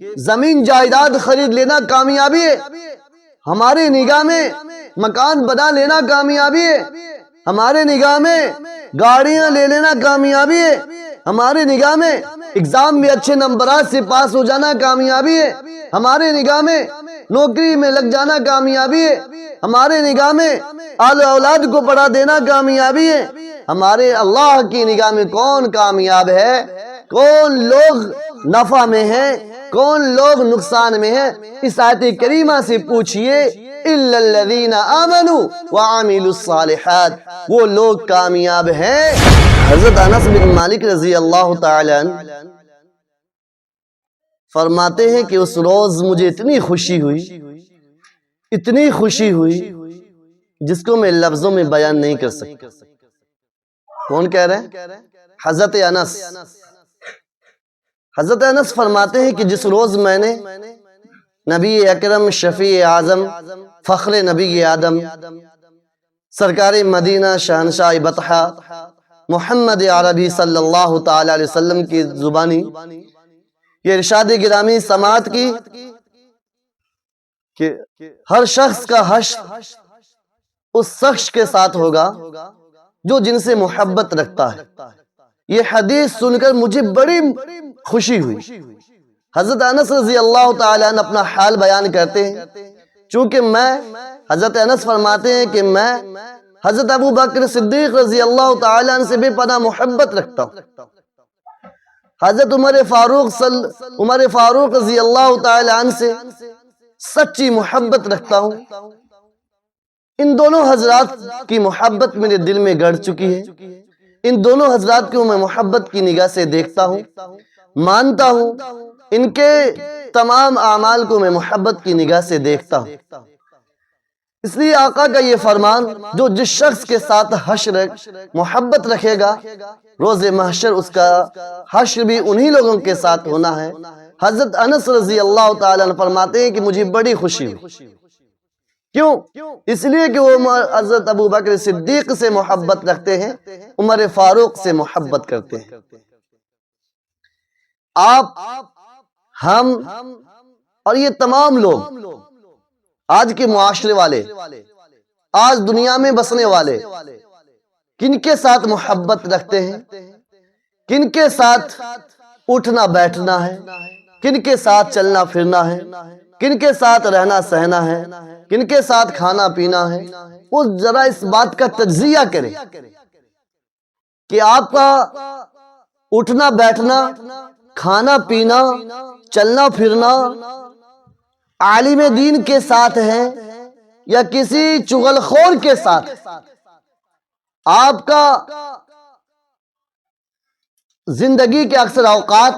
زمین جائیداد خرید لینا کامیابی ہے، ہماری نگاہ میں مکان بنا لینا کامیابی ہے، ہمارے نگاہ میں گاڑیاں لے لینا کامیابی ہے، ہمارے نگاہ میں اگزام میں اچھے نمبرات سے پاس ہو جانا کامیابی ہے، ہمارے نگاہ میں نوکری میں لگ جانا کامیابی ہے، ہمارے نگاہ میں آل اولاد کو پڑھا دینا کامیابی ہے۔ ہمارے اللہ کی نگاہ میں کون کامیاب ہے؟ کون لوگ نفع میں ہیں، کون لوگ نقصان میں ہیں؟ اس آیت کریمہ سے پوچھئے اِلَّا الَّذِينَ آمَنُوا وَعَمِلُوا الصَّالِحَاتِ، وہ لوگ کامیاب ہیں۔ حضرت انس بن مالک رضی اللہ تعالیٰ عنہ فرماتے ہیں کہ اس روز مجھے اتنی خوشی ہوئی جس کو میں لفظوں میں بیان نہیں کر سکتا۔ کون کہہ رہے ہیں؟ حضرت انس۔ حضرت انس فرماتے ہیں کہ جس روز میں نے نبی اکرم شفیع اعظم فخر نبی آدم سرکار مدینہ شہنشاہ بطحہ محمد عربی صلی اللہ تعالی علیہ وسلم کی زبانی یہ ارشاد گرامی سماعت کی کہ ہر شخص کا حشر اس شخص کے ساتھ ہوگا جو جن سے محبت رکھتا ہے، یہ حدیث سن کر مجھے بڑی خوشی ہوئی۔ حضرت انس رضی اللہ تعالیٰ عنہ اپنا حال بیان کرتے ہیں، چونکہ حضرت انس فرماتے ہیں کہ میں حضرت ابو بکر صدیق رضی اللہ تعالیٰ عنہ سے بے پناہ محبت رکھتا ہوں، حضرت عمر فاروق رضی اللہ تعالیٰ عنہ سے سچی محبت رکھتا ہوں۔ ان دونوں حضرات کی محبت میرے دل میں گڑ چکی ہے، ان دونوں حضرات کو میں محبت کی نگاہ سے دیکھتا ہوں، مانتا ہوں، ان کے تمام اعمال کو میں محبت کی نگاہ سے دیکھتا ہوں۔ اس لیے آقا کا یہ فرمان جو جس شخص کے ساتھ حشر محبت رکھے گا روز محشر اس کا حشر بھی انہی لوگوں کے ساتھ ہونا ہے۔ حضرت انس رضی اللہ تعالیٰ عنہ فرماتے ہیں کہ مجھے بڑی خوشی ہوئی۔ کیوں؟ اس لیے کہ وہ حضرت ابو بکر صدیق سے محبت رکھتے ہیں، عمر فاروق سے محبت کرتے ہیں۔ آپ، ہم اور یہ تمام لوگ آج کے معاشرے والے، آج دنیا میں بسنے والے کن کے ساتھ محبت رکھتے ہیں؟ کن کے ساتھ اٹھنا بیٹھنا ہے؟ کن کے ساتھ چلنا پھرنا ہے؟ کن کے ساتھ رہنا سہنا ہے؟ کن کے ساتھ کھانا پینا ہے؟ وہ ذرا اس بات کا تجزیہ کرے کہ آپ کا اٹھنا بیٹھنا، کھانا پینا، چلنا پھرنا عالم دین کے ساتھ ہے یا کسی چغل خور کے ساتھ؟ آپ کا زندگی کے اکثر اوقات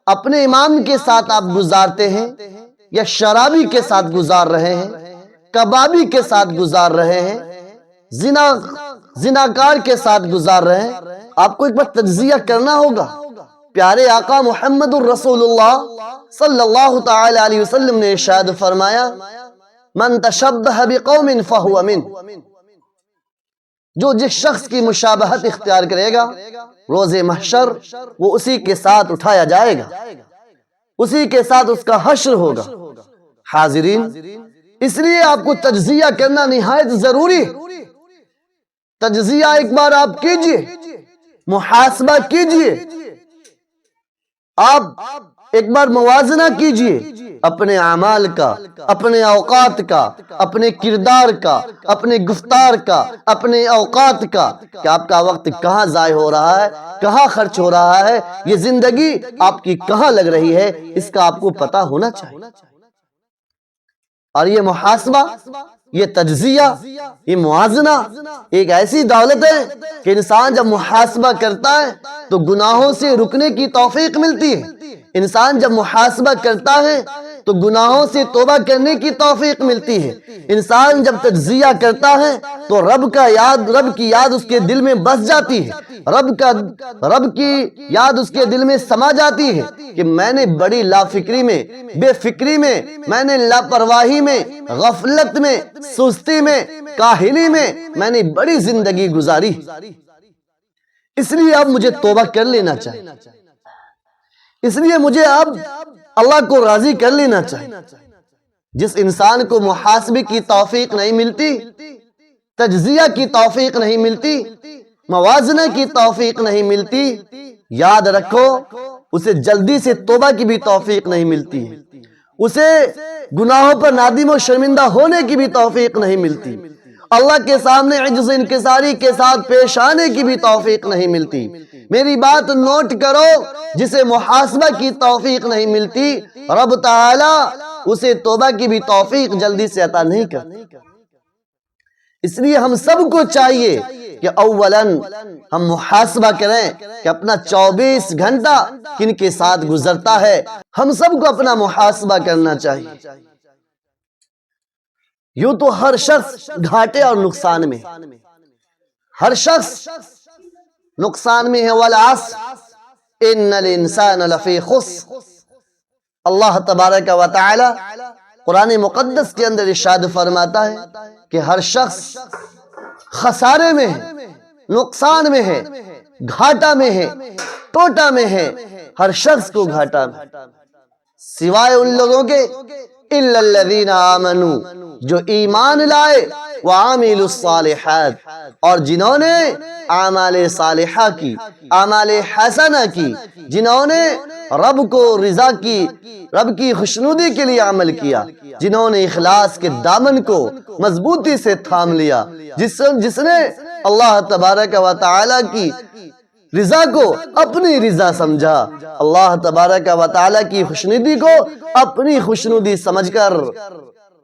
اپنے امام کے ساتھ آپ گزارتے ہیں یا شرابی کے ساتھ گزار رہے ہیں، کبابی کے ساتھ گزار رہے ہیں، زناکار کے ساتھ گزار رہے ہیں؟ آپ کو ایک بار تجزیہ کرنا ہوگا۔ پیارے آقا محمد الرسول اللہ صلی اللہ تعالی علیہ وسلم نے ارشاد فرمایا من تشبہ بقوم فہو من، جو جس شخص کی مشابہت اختیار کرے گا روز محشر وہ اسی کے ساتھ اٹھایا جائے گا، اسی کے ساتھ اس کا حشر ہوگا۔ حاضرین، اس لیے آپ کو تجزیہ کرنا نہایت ضروری ہے۔ تجزیہ ایک بار آپ کیجئے، محاسبہ کیجئے، آپ ایک بار موازنہ کیجئے اپنے اعمال کا، اپنے اوقات کا، اپنے کردار کا، اپنے گفتار کا، اپنے اوقات کا، کہ آپ کا وقت کہاں ضائع ہو رہا ہے، کہاں خرچ ہو رہا ہے، یہ زندگی آپ کی کہاں لگ رہی ہے، اس کا آپ کو پتہ ہونا چاہیے۔ اور یہ محاسبہ، یہ تجزیہ، یہ موازنہ ایک ایسی دولت ہے کہ انسان جب محاسبہ کرتا ہے تو گناہوں سے رکنے کی توفیق ملتی ہے۔ انسان جب محاسبہ کرتا ہے تو گناہوں سے توبہ کرنے کی توفیق ملتی ہے۔ انسان جب تجزیہ کرتا ہے تو رب کی یاد اس کے دل میں بس جاتی ہے، رب کی یاد اس کے دل میں سما جاتی ہے کہ میں نے بڑی لافکری میں، بے فکری میں نے لاپرواہی میں، غفلت میں، سستی میں، کاہلی میں نے بڑی زندگی گزاری، اس لیے اب مجھے توبہ کر لینا چاہیے، اس لیے مجھے اب اللہ کو راضی کر لینا چاہیے۔ جس انسان کو محاسبے کی توفیق نہیں ملتی، تجزیہ کی توفیق نہیں ملتی، موازنہ کی توفیق نہیں ملتی، یاد رکھو اسے جلدی سے توبہ کی بھی توفیق نہیں ملتی ہے، اسے گناہوں پر نادم و شرمندہ ہونے کی بھی توفیق نہیں ملتی، اللہ کے سامنے عجز انکساری کے ساتھ پیش آنے کی بھی توفیق نہیں ملتی۔ میری بات نوٹ کرو، جسے محاسبہ کی توفیق نہیں ملتی، رب تعالی اسے توبہ کی بھی توفیق جلدی سے عطا نہیں کرتا۔ اس لیے ہم سب کو چاہیے کہ اولاً ہم محاسبہ کریں کہ اپنا 24 گھنٹہ کن کے ساتھ گزرتا ہے، ہم سب کو اپنا محاسبہ کرنا چاہیے۔ یوں تو ہر شخص گھاٹے اور نقصان میں، ہر شخص نقصان میں ہے۔ والعصر ان الانسان لفی خسر، اللہ تبارک و تعالی قرآن مقدس کے اندر ارشاد فرماتا ہے کہ ہر شخص خسارے میں ہے، نقصان میں ہے، گھاٹا میں ہے، ٹوٹا میں ہے، ہر شخص کو گھاٹا میں، سوائے ان لوگوں کے اِلَّا الَّذِينَ آمَنُوا جو ایمان لائے وَعَمِلُوا الصَّالِحَاتِ اور جنہوں نے اعمال صالحہ کی، اعمال حسنہ کی، جنہوں نے رب کو رضا کی، رب کی خوشنودی کے لیے عمل کیا، جنہوں نے اخلاص کے دامن کو مضبوطی سے تھام لیا، جس نے اللہ تبارک و تعالی کی رضا کو اپنی رضا سمجھا، اللہ تبارک و تعالی کی خوشنودی کو اپنی خوشنودی سمجھ کر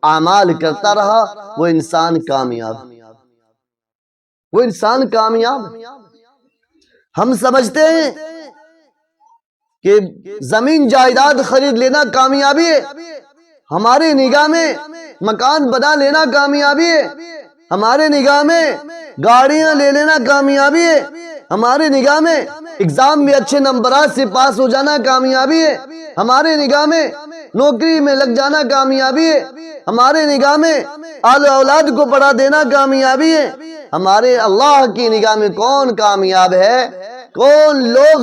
اعمال کرتا رہا، وہ انسان کامیاب، وہ انسان کامیاب۔ ہم سمجھتے ہیں کہ زمین جائیداد خرید لینا کامیابی ہے، ہماری نگاہ میں مکان بنا لینا کامیابی ہے، ہمارے نگاہ میں گاڑیاں لے لینا کامیابی ہے، ہمارے نگاہ میں ایگزام میں اچھے نمبرات سے پاس ہو جانا کامیابی ہے، ہمارے نگاہ میں نوکری میں لگ جانا کامیابی ہے، ہمارے نگاہ میں آل اولاد کو پڑھا دینا کامیابی ہے۔ ہمارے اللہ کی نگاہ میں کون کامیاب ہے؟ کون لوگ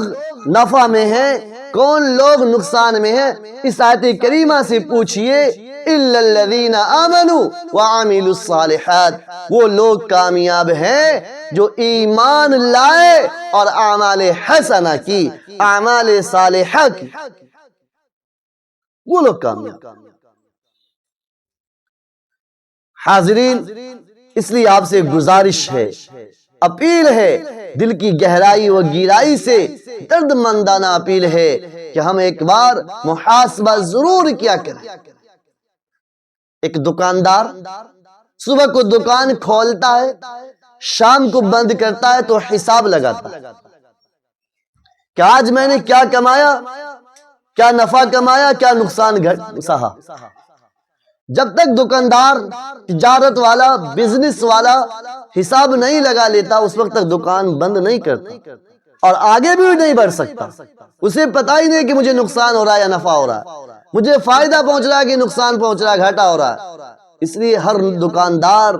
نفع میں ہیں، کون لوگ نقصان میں ہیں؟ اس آیت کریمہ سے پوچھئے اِلَّا الَّذِينَ آمَنُوا وَعَمِلُوا الصَّالِحَاتِ، وہ لوگ کامیاب ہیں جو ایمان لائے اور اعمال حسنہ کی، اعمال صالحہ کی، وہ لوگ کامیاب۔ حاضرین، اس لیے آپ سے گزارش ہے، اپیل ہے، دل کی گہرائی و گہرائی سے درد مندانہ اپیل ہے کہ ہم ایک بار محاسبہ ضرور کیا کریں۔ ایک دکاندار صبح کو دکان کھولتا ہے، شام کو بند کرتا ہے تو حساب لگاتا ہے کہ آج میں نے کیا کمایا، کیا نفع کمایا، کیا نقصان سہا۔ جب تک دکاندار، تجارت والا، بزنس والا حساب نہیں لگا لیتا، اس وقت تک دکان بند نہیں کرتا اور آگے بھی نہیں بڑھ سکتا۔ اسے پتہ ہی نہیں کہ مجھے نقصان ہو رہا ہے یا نفع ہو رہا ہے، مجھے فائدہ پہنچ رہا ہے کہ نقصان پہنچ رہا ہے، گھاٹا ہو رہا ہے۔ اس لیے ہر دکاندار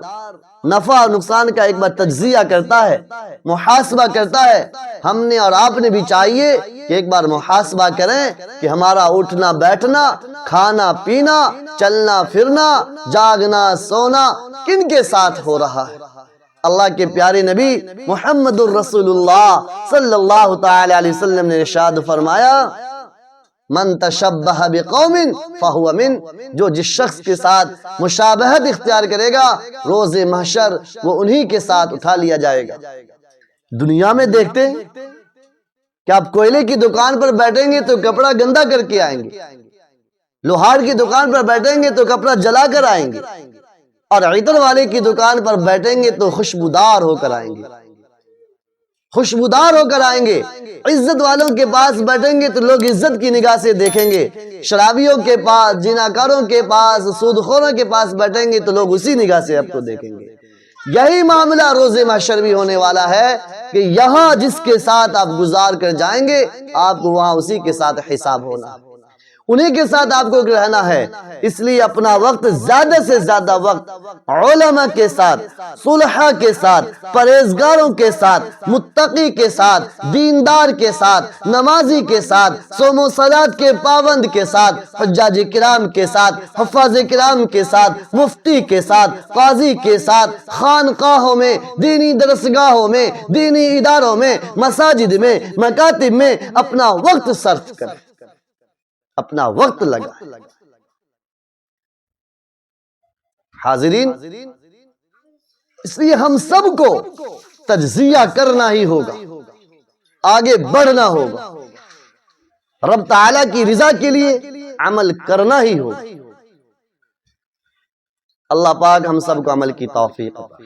نفع اور نقصان کا ایک بار تجزیہ کرتا ہے، محاسبہ کرتا ہے۔ ہم نے اور آپ نے بھی چاہیے کہ ایک بار محاسبہ کریں کہ ہمارا اٹھنا بیٹھنا، کھانا پینا، چلنا پھرنا، جاگنا سونا کن کے ساتھ ہو رہا ہے۔ اللہ کے پیارے نبی محمد الرسول اللہ صلی اللہ تعالی علیہ وسلم نے ارشاد فرمایا، من تشبہ بقوم فہو من، جو جس شخص کے ساتھ مشابہت اختیار کرے گا، روز محشر وہ انہی کے ساتھ اٹھا لیا جائے گا۔ دنیا میں دیکھتے ہیں کہ آپ کوئلے کی دکان پر بیٹھیں گے تو کپڑا گندا کر کے آئیں گے، لوہار کی دکان پر بیٹھیں گے تو کپڑا جلا کر آئیں گے، اور عطر والے کی دکان پر بیٹھیں گے تو خوشبودار ہو کر آئیں گے، خوشبودار ہو کر آئیں گے۔ عزت والوں کے پاس بیٹھیں گے تو لوگ عزت کی نگاہ سے دیکھیں گے، شرابیوں کے پاس، زناکاروں کے پاس، سودخوروں کے پاس بیٹھیں گے تو لوگ اسی نگاہ سے آپ کو دیکھیں گے۔ یہی معاملہ روز محشر بھی ہونے والا ہے کہ یہاں جس کے ساتھ آپ گزار کر جائیں گے، آپ کو وہاں اسی کے ساتھ حساب ہونا۔ انہیں کے ساتھ آپ کو رہنا ہے۔ اس لیے اپنا وقت زیادہ سے زیادہ وقت علماء کے ساتھ، صلحاء کے ساتھ، پرہیزگاروں کے ساتھ، متقی کے ساتھ، دیندار کے ساتھ، نمازی کے ساتھ، صوم و صلات کے پابند کے ساتھ، حجاج کرام کے ساتھ، حفاظ کرام کے ساتھ، مفتی کے ساتھ، قاضی کے ساتھ، خانقاہوں میں، دینی درسگاہوں میں، دینی اداروں میں، مساجد میں، مکاتب میں اپنا وقت صرف کریں، اپنا وقت لگا۔ حاضرین، اس لیے ہم سب کو تجزیہ کرنا ہی ہوگا، آگے بڑھنا ہوگا، رب تعالیٰ کی رضا کے لیے عمل کرنا ہی ہوگا۔ اللہ پاک ہم سب کو عمل کی توفیق عطا